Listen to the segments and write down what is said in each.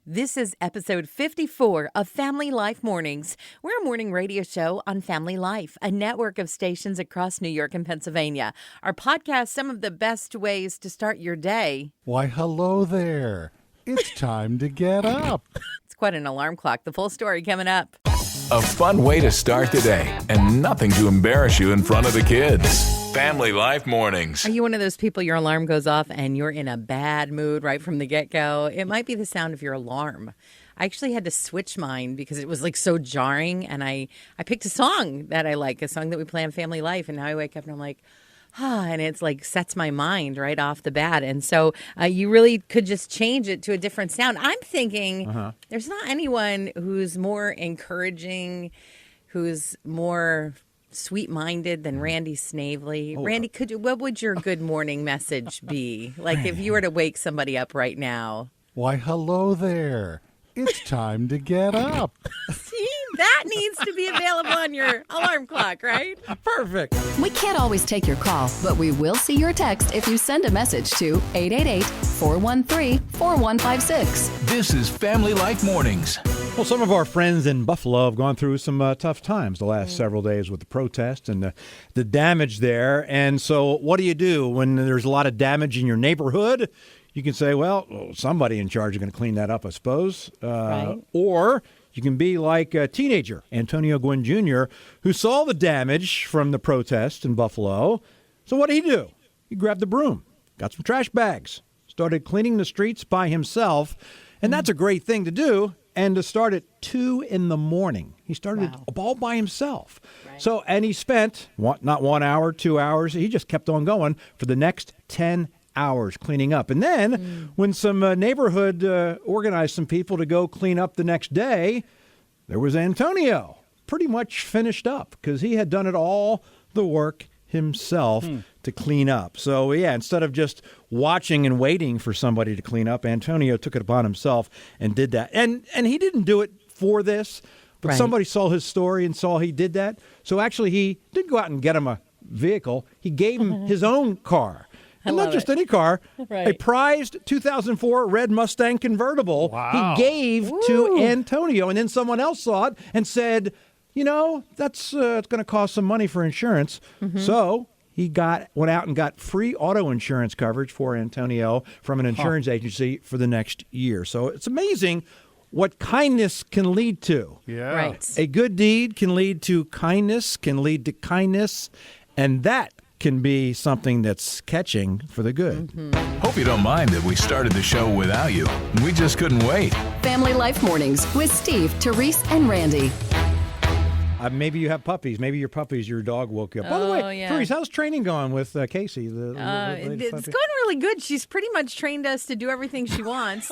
This is episode 54 of Family Life Mornings. We're a morning radio show on Family Life, a network of stations across New York and Pennsylvania. Our podcast, some of the best ways to start your day. Why, hello there. It's time to get up. It's quite an alarm clock. The full story coming up. A fun way to start the day and nothing to embarrass you in front of the kids. Family Life Mornings. Are you one of those people your alarm goes off and you're in a bad mood right from the get-go? It might be the sound of your alarm. I actually had to switch mine because it was like so jarring, and I picked a song that I like, a song that we play on Family Life, and now I wake up and I'm like, and it's like sets my mind right off the bat. And so you really could just change it to a different sound. I'm thinking there's not anyone who's more encouraging, who's more sweet-minded than Randy Snavely. Randy, what would your good morning message be? Like if you were to wake somebody up right now. Why, hello there. It's time to get up. See, that needs to be available on your alarm clock, right? Perfect. We can't always take your call, but we will see your text if you send a message to 888-413-4156. This is Family Life Mornings. Well, some of our friends in Buffalo have gone through some tough times the last several days with the protests and the damage there. And so what do when there's a lot of damage in your neighborhood? You can say, well, somebody in charge is going to clean that up, I suppose. Right. Or you can be like a teenager, Antonio Gwynn Jr., who saw the damage from the protest in Buffalo. So what did he do? He grabbed the broom, got some trash bags, started cleaning the streets by himself. And that's a great thing to do. And to start at 2 a.m. He started all by himself. Right. So, and he spent not 1 hour, 2 hours. He just kept on going for the next 10 hours cleaning up. And then when some neighborhood organized some people to go clean up the next day, there was Antonio, pretty much finished up because he had done it all the work himself to clean up. So, yeah, instead of just watching and waiting for somebody to clean up, Antonio took it upon himself and did that. And he didn't do it for this, but somebody saw his story and saw he did that. So actually he did go out and get him a vehicle. He gave him his own car. And not just any car, a prized 2004 red Mustang convertible he gave to Antonio. And then someone else saw it and said, that's it's going to cost some money for insurance. So he went out and got free auto insurance coverage for Antonio from an insurance agency for the next year. So it's amazing what kindness can lead to. Yeah. Right. A good deed can lead to kindness, and that can be something that's catching for the good. Hope you don't mind that we started the show without you. We just couldn't wait. Family Life Mornings with Steve, Terese, and Randy. Maybe you have puppies. Maybe your dog woke you up. By the way, Terese, how's training going with Casey? It's going really good. She's pretty much trained us to do everything she wants.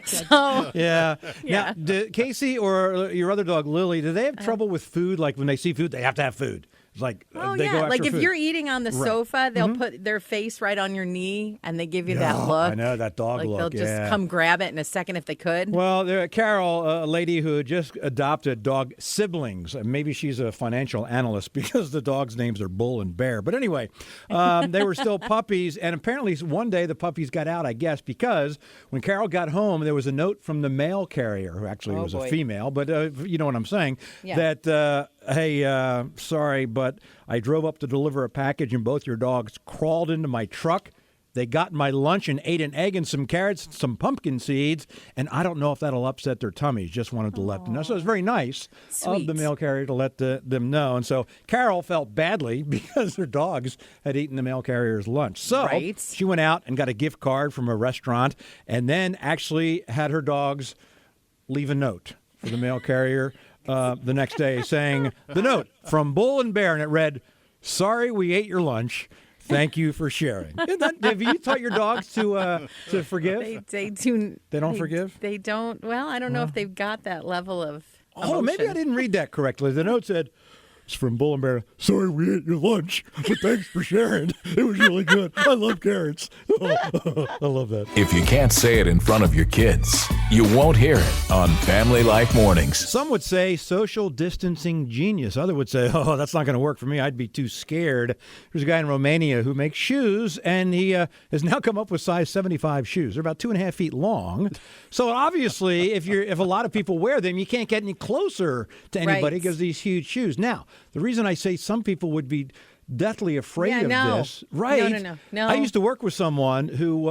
So Yeah. Now, Casey or your other dog, Lily, do they have trouble with food? Like when they see food, they have to have food. It's like they go after like if food. you're eating on the sofa, they'll put their face right on your knee and they give you that look. I know, that dog like look. They'll just come grab it in a second if they could. Well, Carol, a lady who just adopted dog siblings. Maybe she's a financial analyst because the dogs' names are Bull and Bear. But anyway, they were still puppies. And apparently one day the puppies got out, I guess, because when Carol got home, there was a note from the mail carrier, who actually was a female. But you know what I'm saying, that, hey, sorry, but I drove up to deliver a package and both your dogs crawled into my truck. They got my lunch and ate an egg and some carrots and some pumpkin seeds, and I don't know if that'll upset their tummies. Just wanted to let them know. So it was very nice of the mail carrier to let them know. And so Carol felt badly because her dogs had eaten the mail carrier's lunch. So she went out and got a gift card from a restaurant and then actually had her dogs leave a note for the mail carrier the next day saying, the note from Bull and Bear, and it read, "Sorry we ate your lunch. Thank you for sharing." Have you taught your dogs to forgive? They don't forgive? They don't. Well, I don't know if they've got that level of emotion. Maybe I didn't read that correctly. The note said, It's from Bull and Bear. Sorry we ate your lunch, but thanks for sharing. It was really good. I love carrots. I love that. If you can't say it in front of your kids, you won't hear it on Family Life Mornings. Some would say social distancing genius. Others would say, oh, that's not going to work for me. I'd be too scared. There's a guy in Romania who makes shoes, and he has now come up with size 75 shoes. They're about 2.5 feet long. So obviously, if a lot of people wear them, you can't get any closer to anybody because these huge shoes. Now, the reason I say some people would be deathly afraid of this, right? No. I used to work with someone who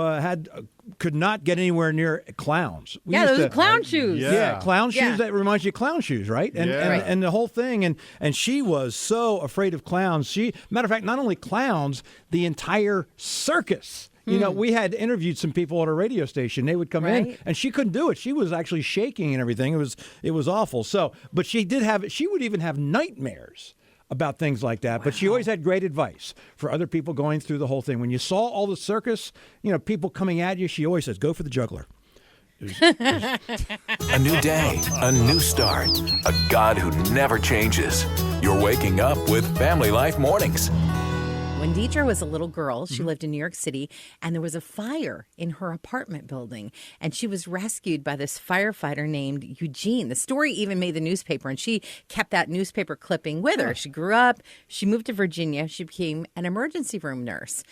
could not get anywhere near clowns. Those are clown shoes. Yeah, clown shoes. That reminds you of clown shoes, right? And the whole thing. And she was so afraid of clowns. Matter of fact, not only clowns, the entire circus. You know, we had interviewed some people at a radio station. They would come in, and she couldn't do it. She was actually shaking and everything. It was awful. So, but she would even have nightmares about things like that. Wow. But she always had great advice for other people going through the whole thing. When you saw all the circus, people coming at you, she always says, go for the juggler. A new day, a new start, a God who never changes. You're waking up with Family Life Mornings. When Deidre was a little girl, she lived in New York City, and there was a fire in her apartment building, and she was rescued by this firefighter named Eugene. The story even made the newspaper, and she kept that newspaper clipping with her. She grew up, she moved to Virginia, she became an emergency room nurse.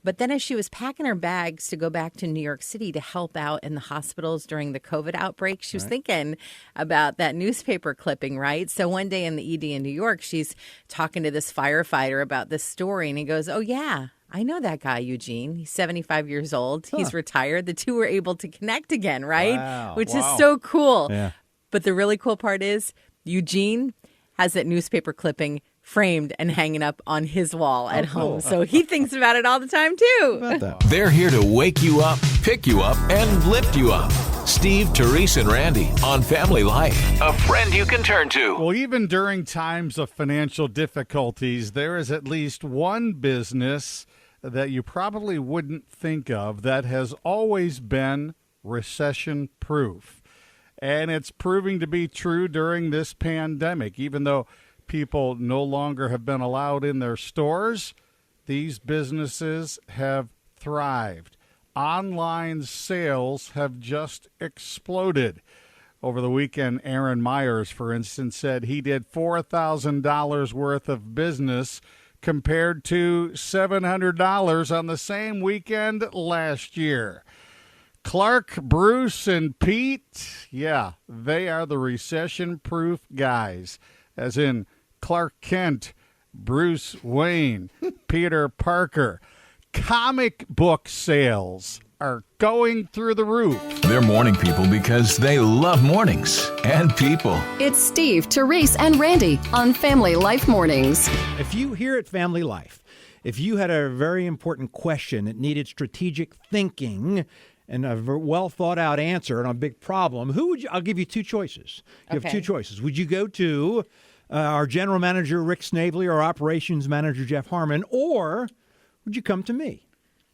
But then as she was packing her bags to go back to New York City to help out in the hospitals during the COVID outbreak, she was thinking about that newspaper clipping, right? So one day in the ED in New York, she's talking to this firefighter about this story, and he goes, oh, yeah, I know that guy, Eugene. He's 75 years old. He's retired. The two were able to connect again, right? Wow. Which is so cool. Yeah. But the really cool part is Eugene has that newspaper clipping framed and hanging up on his wall at home. So he thinks about it all the time, too. They're here to wake you up, pick you up, and lift you up. Steve, Terese, and Randy on Family Life. A friend you can turn to. Well, even during times of financial difficulties, there is at least one business that you probably wouldn't think of that has always been recession-proof. And it's proving to be true during this pandemic. Even though people no longer have been allowed in their stores, these businesses have thrived. Online sales have just exploded. Over the weekend, Aaron Myers, for instance, said he did $4,000 worth of business compared to $700 on the same weekend last year. Clark, Bruce, and Pete, they are the recession-proof guys, as in Clark Kent, Bruce Wayne, Peter Parker. Comic book sales are going through the roof. They're morning people because they love mornings and people. It's Steve, Terese, and Randy on Family Life Mornings. If you here at Family Life, if you had a very important question that needed strategic thinking and a well thought out answer on a big problem, I'll give you two choices. You have two choices. Would you go to our general manager, Rick Snavely, or operations manager, Jeff Harmon, or would you come to me?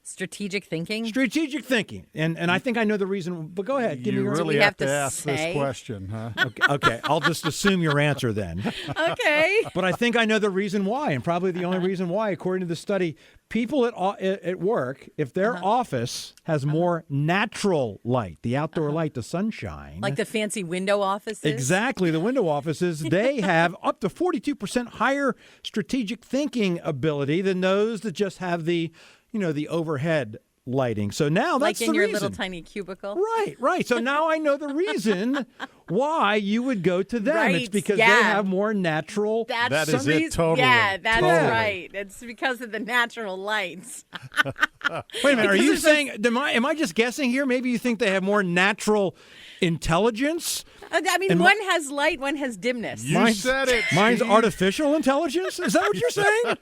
Strategic thinking? Strategic thinking. And I think I know the reason, but go ahead. Give me your really we have have to to ask this say? question, huh? Okay, I'll just assume your answer then. Okay. But I think I know the reason why, and probably the only reason why, according to the study. People at work, if their office has more natural light, the outdoor light, the sunshine. Like the fancy window offices? Exactly, the window offices, they have up to 42% higher strategic thinking ability than those that just have the overhead lighting. So now that's the reason. Like in your little tiny cubicle? Right. So now I know the reason why you would go to them. Right, It's because they have more natural. That is it, totally. Yeah, that's Totally. right. It's because of the natural lights. Wait a minute. Are you saying? Am I just guessing here? Maybe you think they have more natural intelligence? I mean, one has light, one has dimness. You said it. Mine's Steve. artificial intelligence? Is that what you're saying?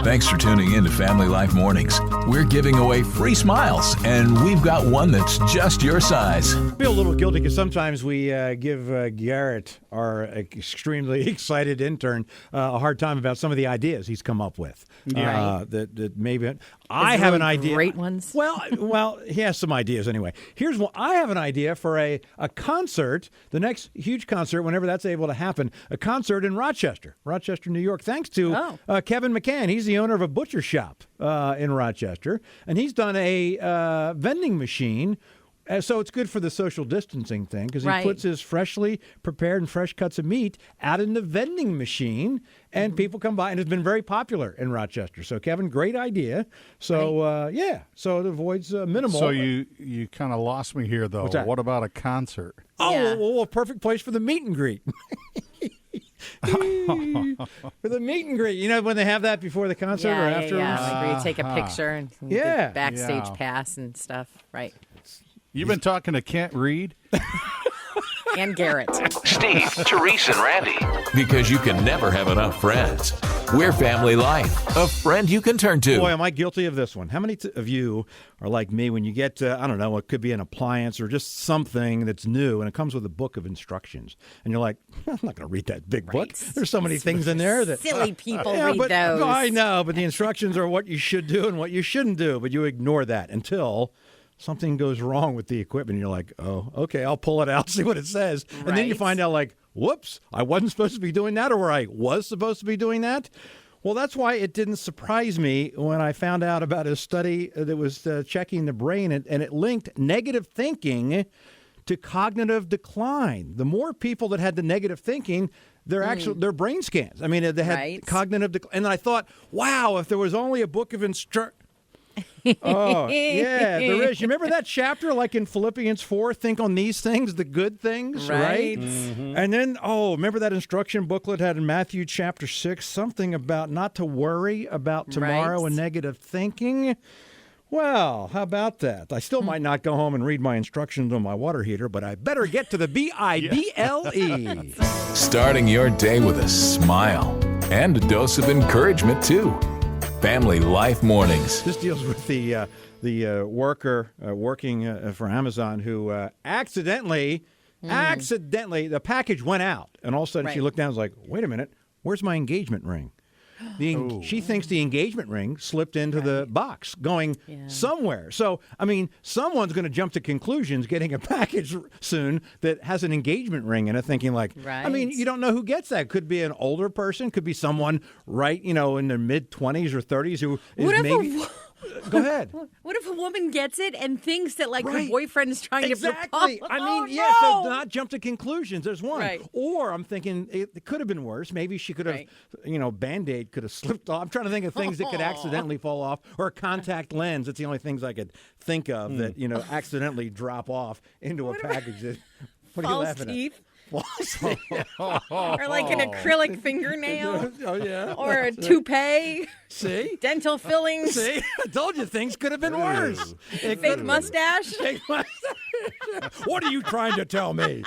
Thanks for tuning in to Family Life Mornings. We're giving away free smiles, and we've got one that's just your size. Feel a little guilty because sometimes we give Garrett, our extremely excited intern, a hard time about some of the ideas he's come up with. Yeah. That maybe I have an idea. Great ones. Well, he has some ideas anyway. Here's one. I have an idea for a concert, the next huge concert, whenever that's able to happen, a concert in Rochester, New York, thanks to Kevin McCann. He's the owner of a butcher shop in Rochester, and he's done a vending machine. So it's good for the social distancing thing because he puts his freshly prepared and fresh cuts of meat out in the vending machine, and people come by, and it's been very popular in Rochester. So, Kevin, great idea. So, so it avoids minimal. So you kind of lost me here, though. What about a concert? Oh, well, a perfect place for the meet and greet. For the meet and greet, you know, when they have that before the concert or afterwards. Yeah, where you take a picture and get backstage pass and stuff, right? You've been talking to Kent Reed? And Garrett. Steve, Terese, and Randy. Because you can never have enough friends. We're Family Life, a friend you can turn to. Boy, am I guilty of this one. How many of you are like me when you get, I don't know, it could be an appliance or just something that's new, and it comes with a book of instructions. And you're like, I'm not going to read that big book. There's so many things in there that... Silly people read those. I know, but the instructions are what you should do and what you shouldn't do. But you ignore that until... something goes wrong with the equipment. You're like, oh, okay, I'll pull it out, see what it says. And then you find out, like, whoops, I wasn't supposed to be doing that, or I was supposed to be doing that. Well, that's why it didn't surprise me when I found out about a study that was checking the brain, and it linked negative thinking to cognitive decline. The more people that had the negative thinking, their brain scans. I mean, they had cognitive decline. And I thought, wow, if there was only a book of instructions. Oh, yeah, there is. You remember that chapter, like in Philippians 4, think on these things, the good things, right? Mm-hmm. And then, remember that instruction booklet had in Matthew chapter 6, something about not to worry about tomorrow and negative thinking? Well, how about that? I still might not go home and read my instructions on my water heater, but I better get to the Bible. Starting your day with a smile and a dose of encouragement, too. Family Life Mornings. This deals with the worker working for Amazon who accidentally, the package went out. And all of a sudden she looked down and was like, wait a minute, where's my engagement ring? She thinks the engagement ring slipped into the box going somewhere. So, I mean, someone's going to jump to conclusions getting a package soon that has an engagement ring in it, thinking like, I mean, you don't know who gets that. Could be an older person, could be someone in their mid-20s or 30s who is maybe... Go ahead. What if a woman gets it and thinks that her boyfriend is trying to propose? I mean, so not jump to conclusions. There's one. Right. Or I'm thinking it could have been worse. Maybe she could have, Band-Aid could have slipped off. I'm trying to think of things that could accidentally fall off, or a contact lens. It's the only things I could think of that accidentally drop off into a package. What are you laughing at? Or like an acrylic fingernail. Oh, yeah. Or a toupee. See? Dental fillings. See? I told you things could have been worse. Fake mustache. What are you trying to tell me?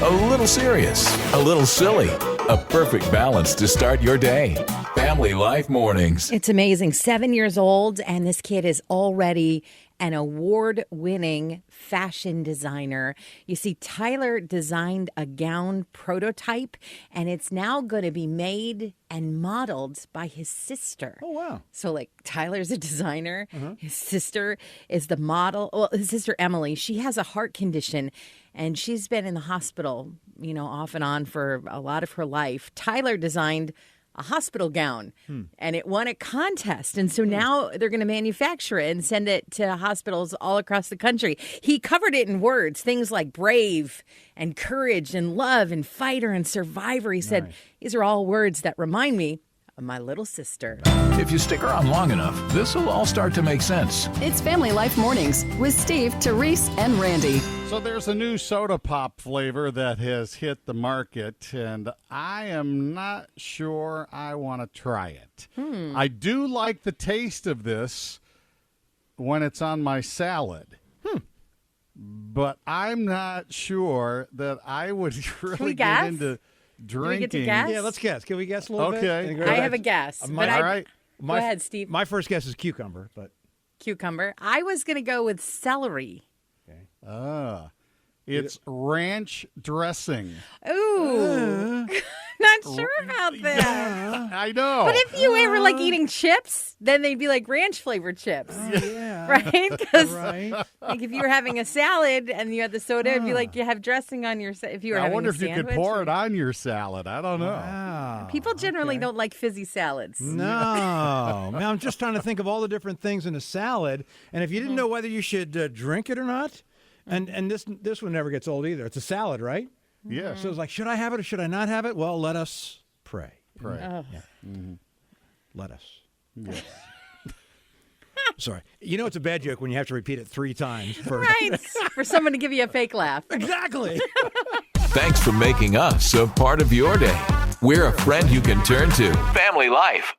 A little serious, a little silly. A perfect balance to start your day. Family Life Mornings. It's amazing. 7 years old, and this kid is already an award-winning fashion designer. You see, Tyler designed a gown prototype, and it's now going to be made and modeled by his sister. Oh, wow. So, Tyler's a designer. His sister is the model. Well, his sister, Emily, she has a heart condition, and she's been in the hospital, off and on for a lot of her life. Tyler designed a hospital gown, and it won a contest. And so now they're going to manufacture it and send it to hospitals all across the country. He covered it in words, things like brave and courage and love and fighter and survivor. He said, these are all words that remind me of my little sister. If you stick around long enough, this will all start to make sense. It's Family Life Mornings with Steve, Terese, and Randy. So there's a new soda pop flavor that has hit the market, and I am not sure I want to try it. I do like the taste of this when it's on my salad. But I'm not sure that I would really get into drinking. Can we get to guess? Yeah, let's guess. Can we guess a little bit? Okay. I have a guess. All right. Go ahead, Steve. My first guess is cucumber, but cucumber. I was going to go with celery. Okay. It's ranch dressing. Ooh. Not sure about that. I know. But if you ever like eating chips, then they'd be like ranch flavored chips. Yeah. Right? Because Right. like if you were having a salad and you had the soda, it'd be like you have dressing on your if you were I having wonder a if you sandwich. could pour it on your salad. I don't know. Wow. People generally don't like fizzy salads. No. Man, I'm just trying to think of all the different things in a salad. And if you didn't know whether you should drink it or not, and this one never gets old either. It's a salad, right? Yeah. So it's like, should I have it or should I not have it? Well, let us pray. Pray. Let us. Yeah. Sorry. You know it's a bad joke when you have to repeat it 3 times. Right. For someone to give you a fake laugh. Exactly. Thanks for making us a part of your day. We're a friend you can turn to. Family Life.